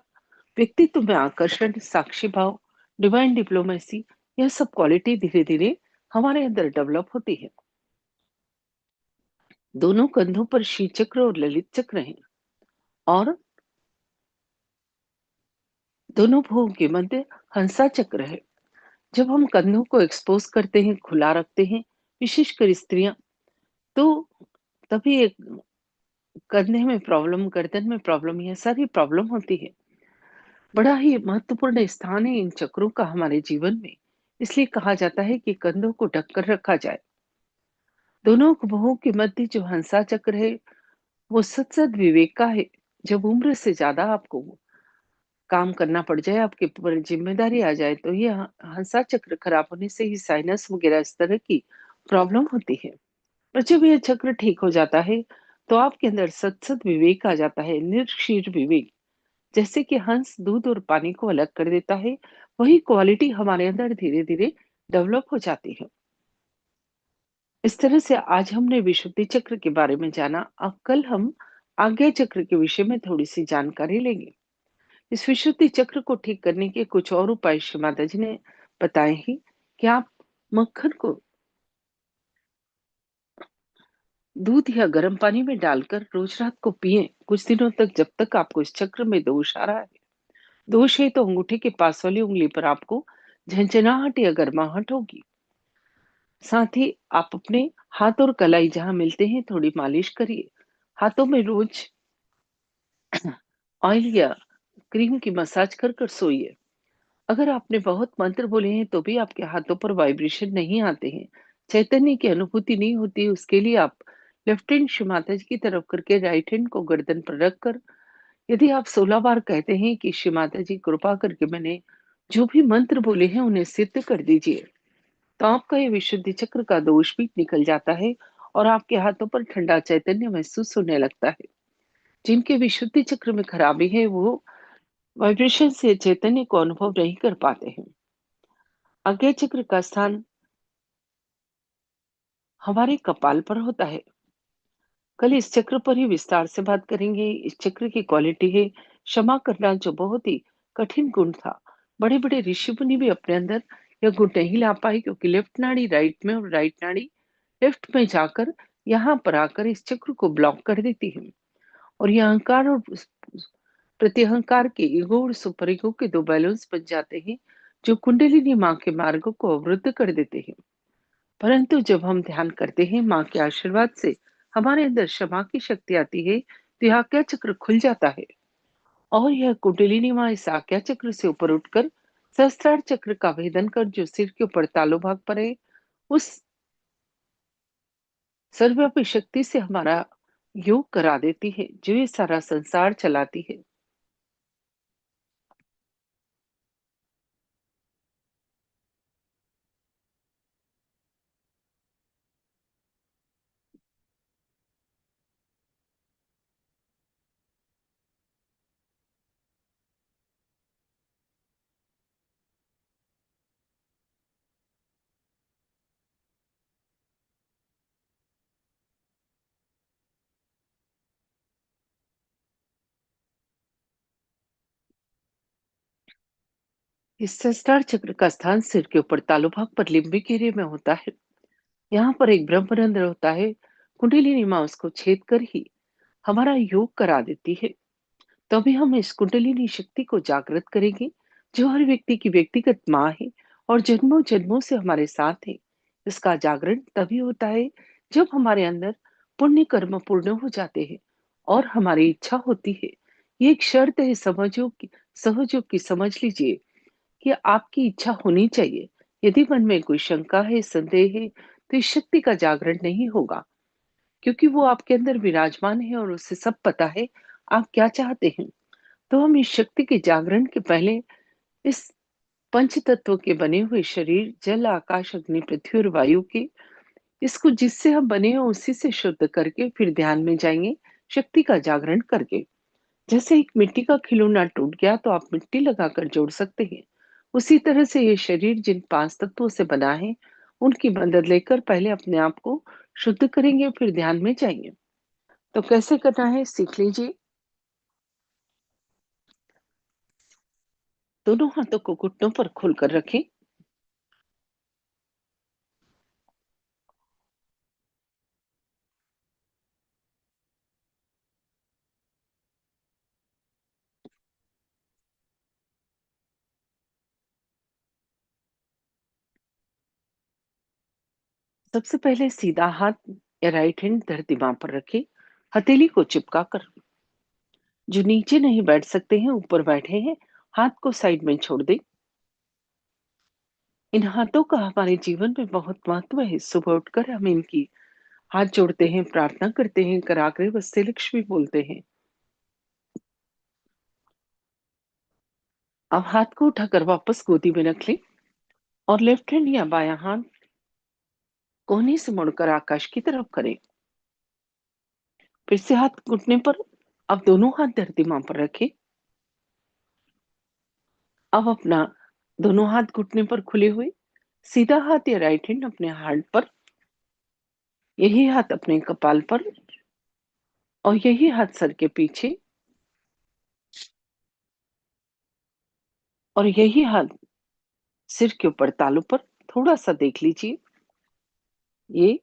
व्यक्तित्व में आकर्षण, साक्षी भाव, डिवाइन डिप्लोमेसी, यह सब क्वालिटी धीरे धीरे हमारे अंदर डेवलप होती है। दोनों कंधों पर शील चक्र और ललित चक्र हैं और दोनों भुवों के मध्य हंसा चक्र है। जब हम कंधों को एक्सपोज करते हैं, खुला रखते हैं, विशेषकर स्त्रियां, तो तभी एक कंधे में प्रॉब्लम, गर्दन में प्रॉब्लम, यह सारी प्रॉब्लम होती है। बड़ा ही महत्वपूर्ण स्थान है इन चक्रों का हमारे जीवन में। इसलिए कहा जाता है कि कंधों को ढककर रखा जाए। दोनों भुवों के मध्य जो हंसा चक्र है वो सत्सद विवेक का है। जब उम्र से ज्यादा आपको काम करना पड़ जाए, आपके ऊपर ज़िम्मेदारी आ जाए, तो ये हंसा चक्र खराब होने से ही साइनस वगैरह इस तरह की प्रॉब्लम होती है। और जब ये चक्र ठीक हो जाता है, तो आपके अंदर सत-सत विवेक आ जाता है, निर्क्षीर विवेक। जैसे कि हंस दूध और पानी को अलग कर देता है, वही क्वालिटी हमारे अंदर धीरे-धीरे डेवलप हो जाती है। इस तरह से आज हमने विशुद्धि चक्र के बारे में जाना। अब कल हम आज्ञा चक्र के विषय में थोड़ी-सी जानकारी लेंगे। इस विशुद्धि चक्र को ठीक करने के कुछ और उपाय श्री माता जी ने बताए हैं कि आप मक्खन को दूध या गर्म पानी में डालकर रोज रात को पिएं कुछ दिनों तक, जब तक आपको इस चक्र में दोष आ रहा है। दोष है तो अंगूठे के पास वाली उंगली पर आपको झंझनाहट या गर्माहट होगी। साथ ही आप अपने हाथ और कलाई जहां मिलते हैं थोड़ी मालिश करिए। हाथों में रोज ऑयल या क्रीम की मसाज कर कर सोइए। अगर आपने बहुत मंत्र बोले हैं तो भी आपके हाथों पर वाइब्रेशन नहीं आते हैं, चैतन्य की अनुभूति नहीं होती, उसके लिए आप लेफ्ट हैंड शिव माता जी की तरफ करके राइट हैंड को गर्दन पर रखकर यदि आप 16 बार कहते हैं कि शिव माता जी कृपा करके मैंने जो भी मंत्र बोले हैं उन्हें सिद्ध कर दीजिए, तो आपका ये विशुद्धि चक्र का दोष भी निकल जाता है और आपके हाथों पर ठंडा चैतन्य महसूस होने लगता है। जिनके विशुद्धि चक्र में खराबी है वो वाइब्रेशन से चैतन्य को अनुभव नहीं कर पाते हैं। आज्ञा चक्र का स्थान हमारे कपाल पर होता है। कल इस चक्र पर ही विस्तार से बात करेंगे। इस चक्र की क्वालिटी है क्षमा करना, जो बहुत ही कठिन गुण था। बड़े बड़े ऋषि मुनि भी अपने अंदर यह गुण नहीं ला पाए, क्योंकि लेफ्ट नाड़ी राइट में और राइट नाड़ी लेफ्ट में जाकर यहाँ पर आकर इस चक्र को ब्लॉक कर देती है। और यह अहंकार और प्रत्यहंकार के ईगो और सुपर ईगो के दो बैलेंस बन जाते हैं, जो कुंडलिनी माँ के मार्ग को अवरुद्ध कर देते हैं। परंतु जब हम ध्यान करते हैं माँ के आशीर्वाद से हमारे अंदर क्षमा की शक्ति आती है, तो यह आज्ञा चक्र खुल जाता है और यह कुंडलिनी माँ इस आज्ञा चक्र से ऊपर उठकर सहस्त्रार चक्र का भेदन कर, जो सिर के ऊपर तालु भाग पर है, उस सर्वव्यापी शक्ति से हमारा योग करा देती है, जो ये सारा संसार चलाती है। इस सहस्त्रार चक्र का स्थान सिर के ऊपर तालु भाग पर लिम्बिक एरिया में होता है। यहाँ पर एक ब्रह्मरंध्र होता है। कुंडलिनी माँ उसको छेद कर ही हमारा योग करा देती है। तभी हम इस कुंडलिनी शक्ति को जागृत करेंगे, जो हर व्यक्ति की व्यक्तिगत माँ है और जन्मों जन्मों से हमारे साथ है। इसका जागरण तभी होता है जब हमारे अंदर पुण्य कर्म पूर्ण हो जाते हैं और हमारी इच्छा होती है। ये एक शर्त है समझो की, सहयोग की, समझ लीजिए कि आपकी इच्छा होनी चाहिए। यदि मन में कोई शंका है, संदेह है, तो इस शक्ति का जागरण नहीं होगा, क्योंकि वो आपके अंदर विराजमान है और उसे सब पता है आप क्या चाहते हैं। तो हम इस शक्ति के जागरण के पहले इस पंच तत्वों के बने हुए शरीर, जल, आकाश, अग्नि, पृथ्वी और वायु के, इसको जिससे हम बने हैं उसी से शुद्ध करके फिर ध्यान में जाएंगे, शक्ति का जागरण करके। जैसे एक मिट्टी का खिलौना टूट गया तो आप मिट्टी लगाकर जोड़ सकते हैं, उसी तरह से ये शरीर जिन पांच तत्वों से बना है, उनकी मदद लेकर पहले अपने आप को शुद्ध करेंगे, फिर ध्यान में जाएंगे। तो कैसे करना है सीख लीजिए। दोनों हाथों को घुटनों पर खोलकर रखें। सबसे पहले सीधा हाथ या राइट हैंड धरती मां पर रखें, हथेली को चिपका कर। जो नीचे नहीं बैठ सकते हैं ऊपर बैठे हैं, हाथ को साइड में छोड़ दें। इन हाथों का हमारे जीवन में बहुत महत्व है। सुबह उठकर हम इनकी हाथ जोड़ते हैं, प्रार्थना करते हैं, कराग्रे वस्ते लक्ष्मी बोलते हैं। अब हाथ को उठाकर वापस गोदी में रख लें और लेफ्ट हैंड या बायां हाथ कोहनी से मुड़कर आकाश की तरफ करें। फिर से हाथ घुटने पर। अब दोनों हाथ धरती मां पर रखें। अब अपना दोनों हाथ घुटने पर खुले हुए, सीधा हाथ या राइट हैंड अपने हार्ट पर, यही हाथ अपने कपाल पर और यही हाथ सर के पीछे और यही हाथ सिर के ऊपर तालू पर। थोड़ा सा देख लीजिए। ये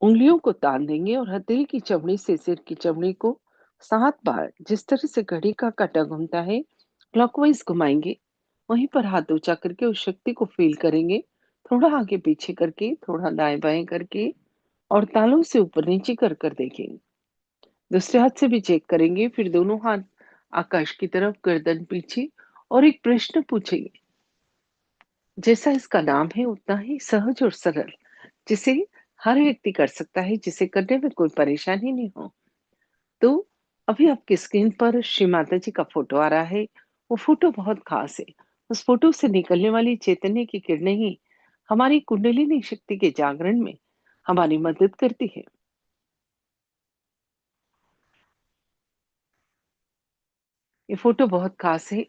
उंगलियों को तान देंगे और हथेली की चमड़ी से सिर की चमड़ी को 7 बार, जिस तरह से घड़ी का काटा घूमता है, क्लॉकवाइज घुमाएंगे। वहीं पर हाथ ऊंचा करके उस शक्ति को फील करेंगे। थोड़ा आगे पीछे करके, थोड़ा दाएं बाएं करके और तालू से ऊपर नीचे कर कर देखेंगे। दूसरे हाथ से भी चेक करेंगे। फिर दोनों हाथ आकाश की तरफ, गर्दन पीछे, और एक प्रश्न पूछेंगे जैसा इसका नाम है उतना ही सहज और सरल, जिसे हर व्यक्ति कर सकता है, जिसे करने में कोई परेशानी नहीं हो। तो अभी आपकी स्क्रीन पर श्री माता जी का फोटो आ रहा है। वो फोटो बहुत खास है। उस फोटो से निकलने वाली चैतन्य की किरणें ही हमारी कुंडलिनी शक्ति के जागरण में हमारी मदद करती है। ये फोटो बहुत खास है।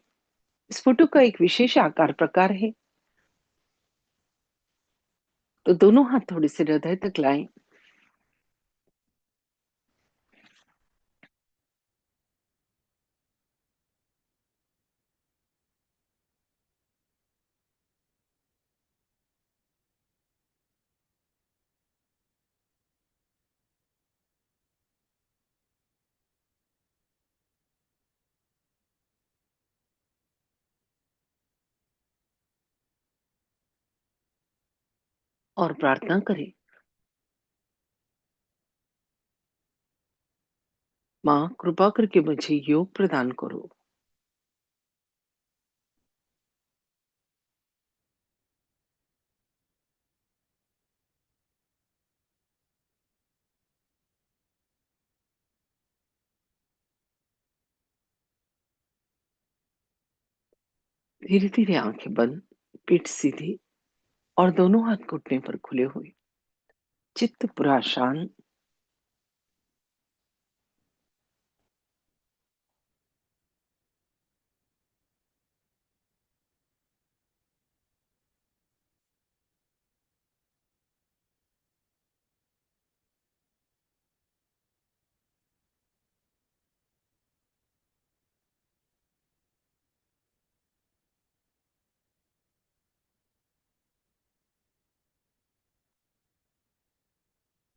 इस फोटो का एक विशेष आकार प्रकार है। तो दोनों हाथ थोड़े से हृदय तक लाएं और प्रार्थना करें। माँ, कृपा करके मुझे योग प्रदान करो। धीरे धीरे आंखें बंद, पीठ सीधी और दोनों हाथ घुटने पर खुले हुए, चित्त पूरा शांत।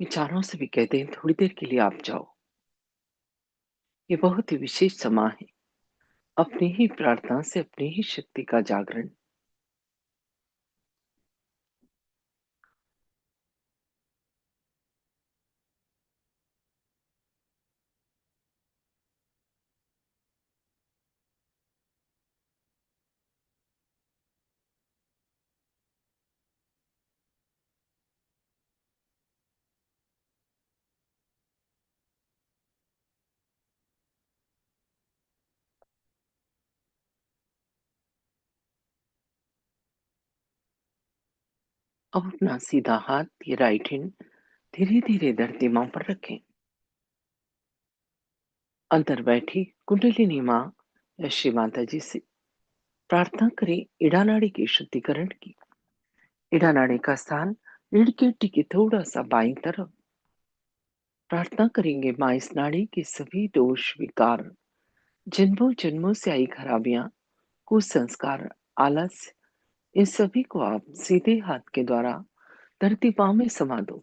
विचारों से भी कहते हैं थोड़ी देर के लिए आप जाओ। ये बहुत ही विशेष समय है, अपनी ही प्रार्थना से अपनी ही शक्ति का जागरण। अब अपना सीधा हाथ, ये राइट हैंड, धीरे धीरे धरती मां पर रखें। अंदर बैठी कुंडलिनी मां या श्री माता जी से प्रार्थना करें इड़ा नाड़ी के शुद्धिकरण की। इड़ा नाड़ी का स्थान रीढ़ की हड्डी के थोड़ा सा बाईं तरफ। प्रार्थना करेंगे माँ, इस नाड़ी के सभी दोष विकार, जन्मों जन्मों से आई खराबियां, कुसंस्कार, आलस, इन सभी को आप सीधे हाथ के द्वारा धरती पांव में समा दो।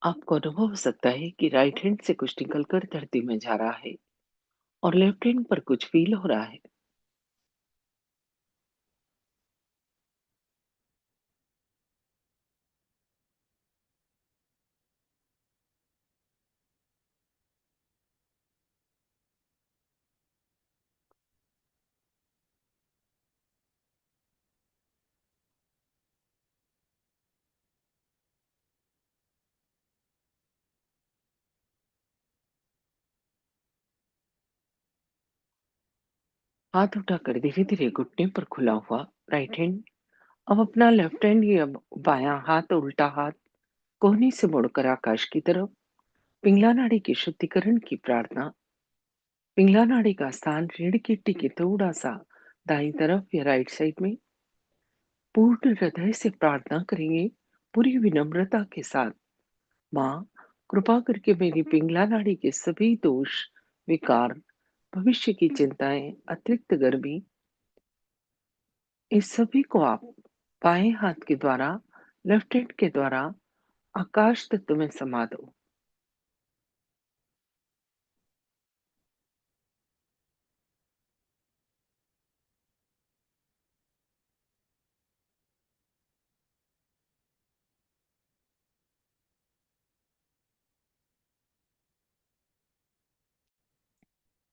आपको अनुभव हो सकता है कि राइट हैंड से कुछ निकलकर धरती में जा रहा है और लेफ्ट हैंड पर कुछ फील हो रहा है। हाथ उठाकर धीरे-धीरे घुटने पर खुला हुआ राइट हैंड, अब अपना लेफ्ट हैंड या बायाँ हाथ, उल्टा हाथ कोहनी से मोड़कर आकाश की तरफ, पिंगला नाड़ी के शुद्धिकरण की प्रार्थना। पिंगला नाड़ी का स्थान रीढ़ की हड्डी के थोड़ा सा दाईं तरफ या राइट साइड में। पूर्ण हृदय से प्रार्थना करेंगे, पूरी विनम्रता के साथ। माँ, कृपा करके मेरी पिंगला नाड़ी के सभी दोष, विकार, भविष्य की चिंताएं, अतिरिक्त गर्मी, इस सभी को आप बाएं हाथ के द्वारा, लेफ्ट हैंड के द्वारा आकाश तत्व में समा दो।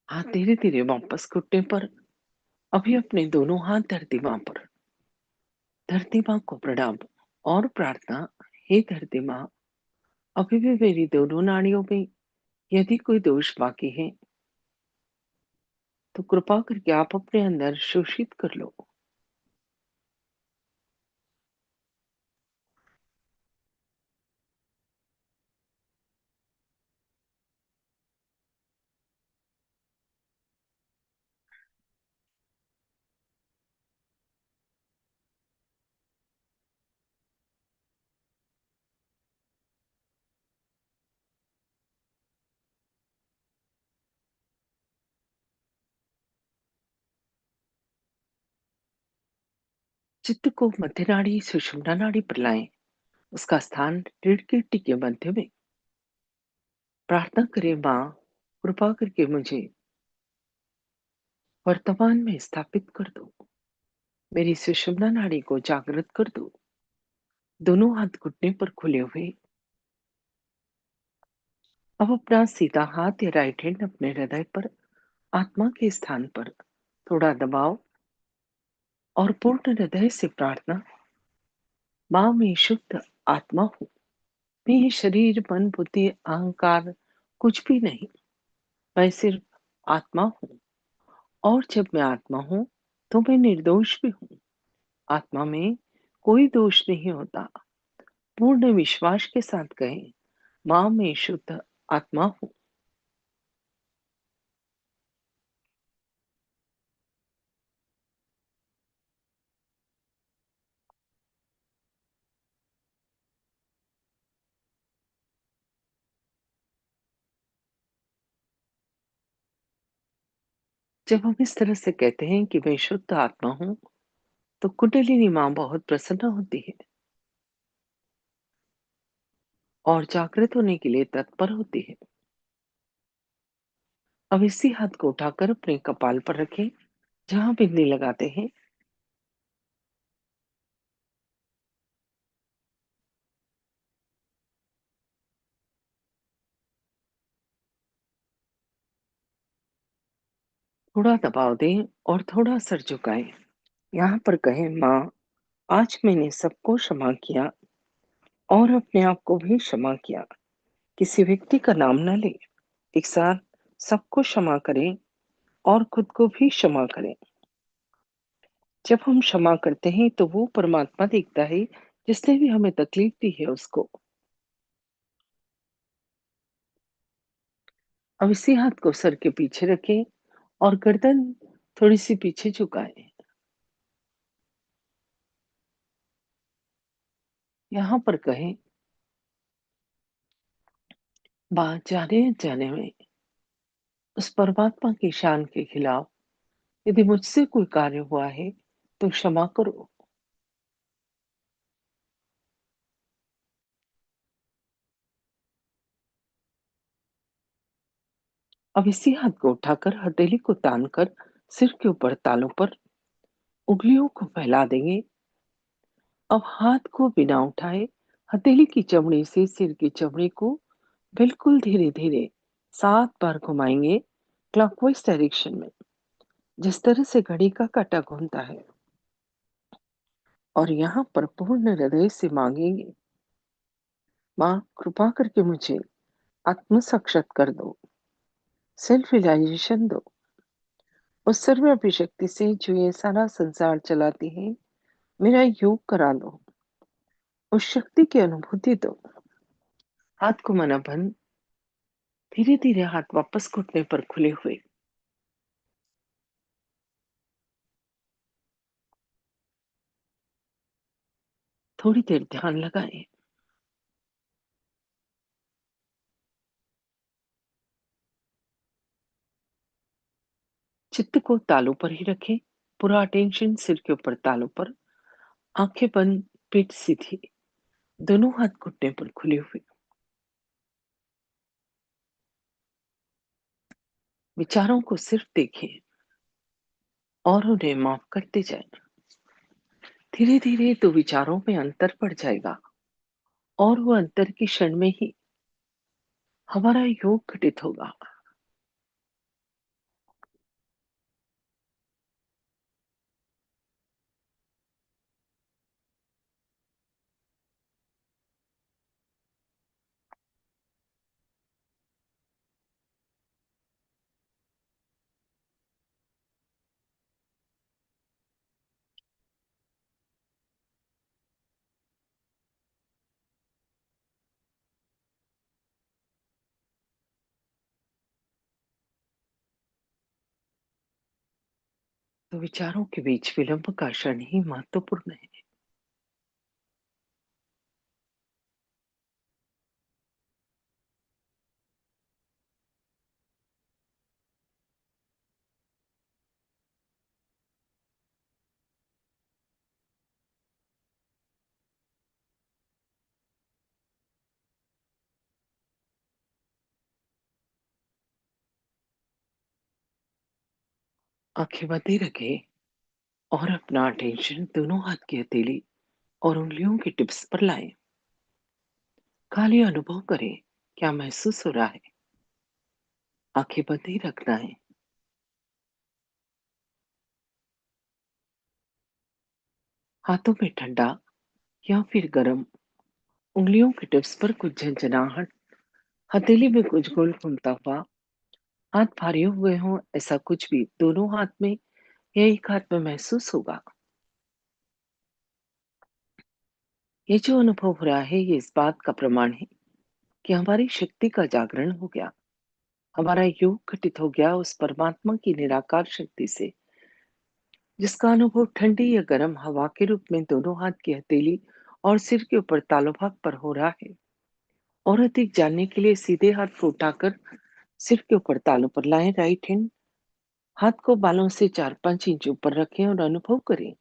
हाथ धीरे धीरे वापस घुटने पर, अभी अपने दोनों हाथ धरती माँ पर। धरती माँ को प्रणाम और प्रार्थना। हे धरती माँ, अभी भी मेरी दोनों नाड़ियों में यदि कोई दोष बाकी है तो कृपा करके आप अपने अंदर शोषित कर लो। चित्त को मध्य नाड़ी सुषुम्ना नाड़ी पर लाएं, उसका स्थान रीढ़ की हड्डी के मध्य में। प्रार्थना करें, माँ, कृपा करके मुझे वर्तमान में स्थापित कर दो। मेरी सुषुम्ना नाड़ी को जागृत कर दो। दोनों हाथ घुटने पर खुले हुए, अब अपना सीधा हाथ या राइट हैंड अपने हृदय पर, आत्मा के स्थान पर थोड़ा दबाओ और पूर्ण हृदय से प्रार्थना। माँ, मैं शुद्ध आत्मा हूँ। मैं ये शरीर, मन, बुद्धि, अहंकार कुछ भी नहीं। मैं सिर्फ आत्मा हूँ, और जब मैं आत्मा हूँ तो मैं निर्दोष भी हूँ। आत्मा में कोई दोष नहीं होता। पूर्ण विश्वास के साथ कहें, माँ, मैं शुद्ध आत्मा हूँ। जब हम इस तरह से कहते हैं कि मैं शुद्ध आत्मा हूँ, तो कुंडलिनी माँ बहुत प्रसन्न होती है और जागृत होने के लिए तत्पर होती है। अब इसी हाथ को उठाकर अपने कपाल पर रखें, जहां बिंदी लगाते हैं। थोड़ा दबाव दें और थोड़ा सर झुकाएं। यहाँ पर कहें, माँ, आज मैंने सबको क्षमा किया और अपने आप को भी क्षमा किया। किसी व्यक्ति का नाम न ले, एक साथ सबको क्षमा करें और खुद को भी क्षमा करें। जब हम क्षमा करते हैं तो वो परमात्मा देखता है जिसने भी हमें तकलीफ दी है उसको। अब इसी हाथ को सर के पीछे रखें और गर्दन थोड़ी सी पीछे झुकाएं। यहाँ पर कहें, बात जाने अनजाने में उस परमात्मा की शान के खिलाफ यदि मुझसे कोई कार्य हुआ है तो क्षमा करो। अब इसी हाथ को उठाकर हथेली को तान कर सिर के ऊपर तालू पर उंगलियों को फैला देंगे। अब हाथ को बिना उठाए हथेली की चमड़ी से सिर की चमड़ी को बिल्कुल धीरे धीरे 7 बार घुमाएंगे, क्लॉकवाइज डायरेक्शन में, जिस तरह से घड़ी का काटा घूमता है। और यहाँ पर पूर्ण हृदय से मांगेंगे, माँ, कृपा करके मुझे आत्म साक्षात कर दो, सेल्फ रियलाइजेशन दो। उस सर्वव्यापी शक्ति से जो ये सारा संसार चलाती है, मेरा योग करा लो। उस शक्ति की अनुभूति दो। हाथ को माना बंद, धीरे-धीरे हाथ वापस घुटने पर खुले हुए। थोड़ी देर ध्यान लगाएं। चित्त को तालू पर ही रखें। पूरा अटेंशन सिर के ऊपर तालू पर। आंखें बंद, पीठ सीधी, दोनों हाथ घुटने पर खुले हुए। विचारों को सिर्फ देखें और उन्हें माफ करते जाएं। धीरे धीरे तो विचारों में अंतर पड़ जाएगा और वो अंतर की क्षण में ही हमारा योग घटित होगा। तो विचारों के बीच विलंब का क्षण ही महत्वपूर्ण है। आंखें बंद ही रखें और अपना अटेंशन दोनों हाथ की हथेली और उंगलियों की टिप्स पर लाएं। खाली अनुभव करें, क्या महसूस हो रहा है। आंखें बंद ही रखना है। हाथों में ठंडा या फिर गर्म, उंगलियों की टिप्स पर कुछ झंझनाहट, हथेली में कुछ गोल घूमता हुआ, हाथ भारी हुए हों, ऐसा कुछ भी दोनों हाथ में या एक हाथ में महसूस होगा। ये जो अनुभव हो रहा है, ये इस बात का प्रमाण है कि हमारी शक्ति का जागरण हो गया। हमारा योग घटित हो गया उस परमात्मा की निराकार शक्ति से, जिसका अनुभव ठंडी या गर्म हवा के रूप में दोनों हाथ की हथेली और सिर के ऊपर तालू भाग पर हो रहा है। और अधिक जानने के लिए सीधे हाथ को उठाकर सिर के ऊपर तालू पर लाएं। राइट हैंड हाथ को बालों से 4-5 इंच ऊपर रखें और अनुभव करें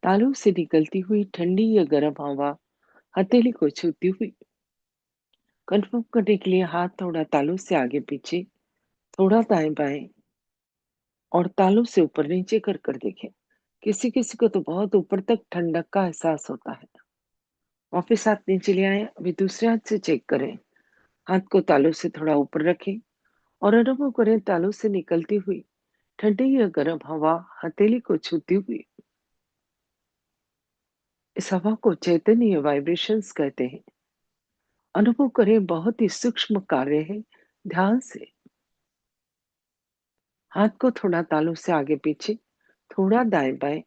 तालू से निकलती हुई ठंडी या गर्म हवा हथेली को छूती हुई। कंफर्म करने के लिए हाथ थोड़ा तालू से आगे पीछे, थोड़ा दाएं बाएं और तालू से ऊपर नीचे कर कर देखें। किसी किसी को तो बहुत ऊपर तक ठंडक का एहसास होता है। वापिस हाथ नीचे ले आए। अभी दूसरे हाथ से चेक करें। हाथ को तालू से थोड़ा ऊपर रखें और अनुभव करें तालू से निकलती हुई ठंडी या गर्म हवा हथेली को छूती हुई। इस हवा को चैतन्य वाइब्रेशंस कहते हैं। अनुभव करें, बहुत ही सूक्ष्म कार्य है। ध्यान से हाथ को थोड़ा तालू से आगे पीछे, थोड़ा दाएं बाएं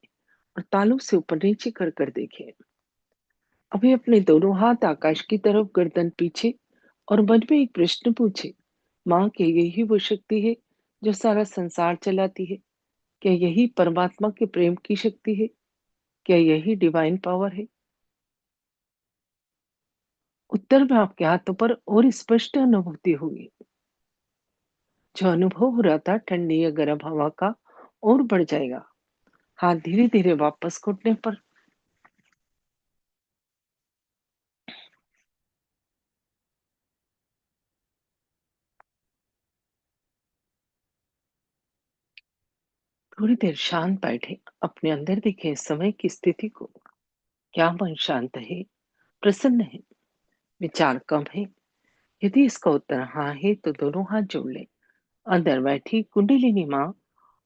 और तालू से ऊपर नीचे कर कर देखें। अभी अपने दोनों हाथ आकाश की तरफ, गर्दन पीछे और मन में एक प्रश्न पूछे। माँ, क्या यही वो शक्ति है जो सारा संसार चलाती है? क्या यही परमात्मा के प्रेम की शक्ति है? क्या यही डिवाइन पावर है? उत्तर में आपके हाथों पर और स्पष्ट अनुभूति होगी। जो अनुभव हो रहा था ठंडी या गर्म हवा का, और बढ़ जाएगा। हाथ धीरे धीरे वापस घुटने पर। थोड़ी देर शांत बैठे, अपने अंदर देखें समय की स्थिति को। क्या मन शांत है, प्रसन्न है, विचार कम है? यदि इसका उत्तर हाँ है तो दोनों हाथ जोड़ लें। अंदर बैठी कुंडलिनी माँ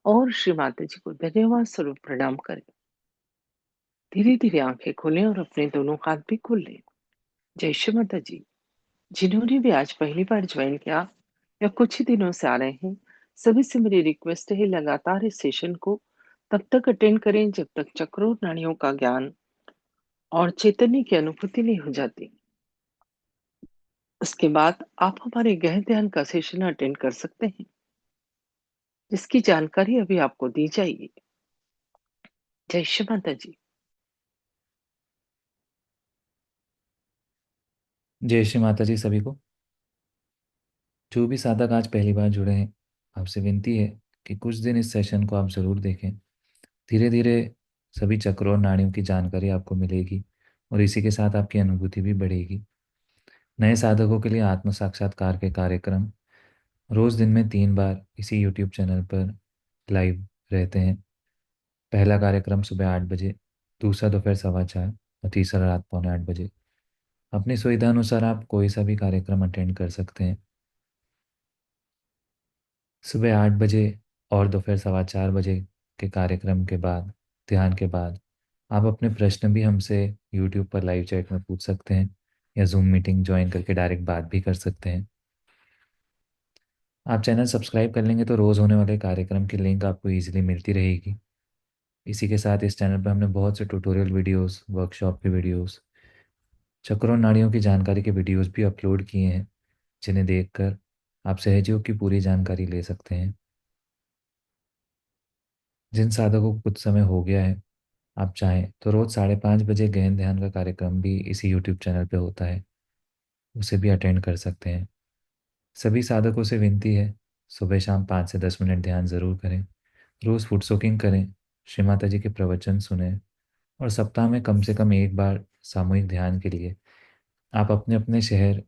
और श्री माता जी को धन्यवाद स्वरूप प्रणाम करें। धीरे धीरे आंखें खोलें और अपने दोनों हाथ भी खोल लें। जय श्री माता जी। जिन्होंने भी आज पहली बार ज्वाइन किया या कुछ ही दिनों से आ रहे हैं, सभी से मेरी रिक्वेस्ट है, लगातार इस सेशन को तब तक अटेंड करें जब तक चक्रों नाड़ियों का ज्ञान और चैतन्य की अनुभूति नहीं हो जाती। उसके बाद आप हमारे गहन ध्यान का सेशन अटेंड कर सकते हैं, जिसकी जानकारी अभी आपको दी जाएगी। जय श्री माता जी। जय श्री माता जी सभी को। जो भी साधक आज पहली बार जुड़े हैं, आपसे विनती है कि कुछ दिन इस सेशन को आप ज़रूर देखें। धीरे धीरे सभी चक्रों और नाड़ियों की जानकारी आपको मिलेगी और इसी के साथ आपकी अनुभूति भी बढ़ेगी। नए साधकों के लिए आत्म साक्षात्कार के कार्यक्रम रोज़ दिन में 3 बार इसी यूट्यूब चैनल पर लाइव रहते हैं। पहला कार्यक्रम सुबह 8 बजे, दूसरा दोपहर 4:15 और तीसरा रात 7:45 बजे। अपनी सुविधा अनुसार आप कोई सा भी कार्यक्रम अटेंड कर सकते हैं। सुबह 8 बजे और दोपहर 4:15 बजे के कार्यक्रम के बाद, ध्यान के बाद, आप अपने प्रश्न भी हमसे यूट्यूब पर लाइव चैट में पूछ सकते हैं या जूम मीटिंग ज्वाइन करके डायरेक्ट बात भी कर सकते हैं। आप चैनल सब्सक्राइब कर लेंगे तो रोज़ होने वाले कार्यक्रम की लिंक आपको ईजिली मिलती रहेगी। इसी के साथ इस चैनल पर हमने बहुत से ट्यूटोरियल वीडियोस, वर्कशॉप के वीडियोस, चक्रों और नाड़ियों की जानकारी के वीडियोस भी अपलोड किए हैं, जिन्हें देखकर आप सहजयोग की पूरी जानकारी ले सकते हैं। जिन साधकों को कुछ समय हो गया है, आप चाहें तो रोज़ 5:30 बजे गहन ध्यान का कार्यक्रम भी इसी यूट्यूब चैनल पे होता है, उसे भी अटेंड कर सकते हैं। सभी साधकों से विनती है, सुबह शाम 5 से 10 मिनट ध्यान ज़रूर करें। रोज़ फुट सोकिंग करें, श्री माता जी के प्रवचन सुने और सप्ताह में कम से कम एक बार सामूहिक ध्यान के लिए आप अपने अपने शहर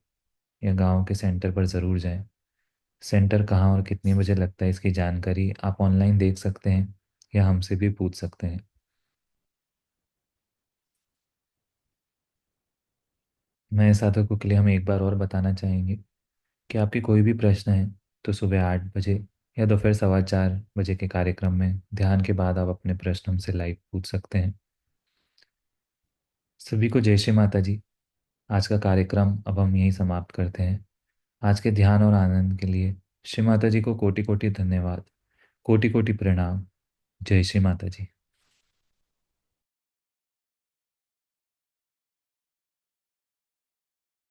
या गांव के सेंटर पर ज़रूर जाएं। सेंटर कहाँ और कितने बजे लगता है, इसकी जानकारी आप ऑनलाइन देख सकते हैं या हमसे भी पूछ सकते हैं। नए साधकों के लिए हम एक बार और बताना चाहेंगे कि आपके कोई भी प्रश्न है तो सुबह 8 बजे या दोपहर 4:15 बजे के कार्यक्रम में ध्यान के बाद आप अपने प्रश्न हमसे लाइव पूछ सकते हैं। सभी को जय श्री माता जी। आज का कार्यक्रम अब हम यहीं समाप्त करते हैं। आज के ध्यान और आनंद के लिए श्री माता जी को कोटि कोटि धन्यवाद, कोटि कोटि प्रणाम। जय श्री माता जी।